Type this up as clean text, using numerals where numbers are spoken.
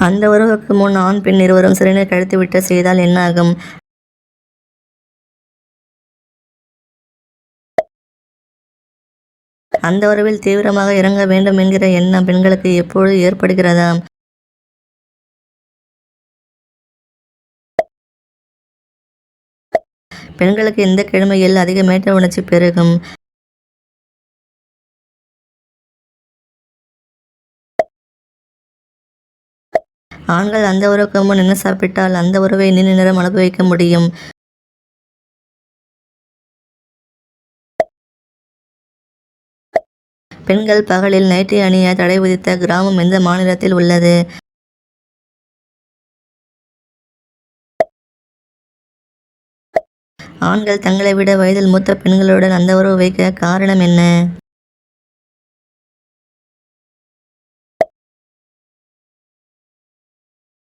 அந்த உறவுக்கு முன் ஆண் பெண் இருவரும் சிறுநீர் கழித்துவிட்டு செய்தால் என்ன ஆகும்? அந்த உறவில் தீவிரமாக இறங்க வேண்டும் என்கிற எண்ணம் பெண்களுக்கு எப்பொழுது ஏற்படுகிறதா? பெண்களுக்கு இந்த கிழமையில் அதிக மேட்ட உணர்ச்சி பெருகும். ஆண்கள் அந்த உறவுக்கு முன் என்ன சாப்பிட்டால் அந்த உறவை நீண்ட நேரம் அனுபவிக்க முடியும். பெண்கள் பகலில் நைட்டி அணிய தடை விதித்த கிராமம் எந்த மாநிலத்தில் உள்ளது? ஆண்கள் தங்களை விட வயதில் மூத்த பெண்களுடன் அந்த உறவு வைக்க காரணம் என்ன?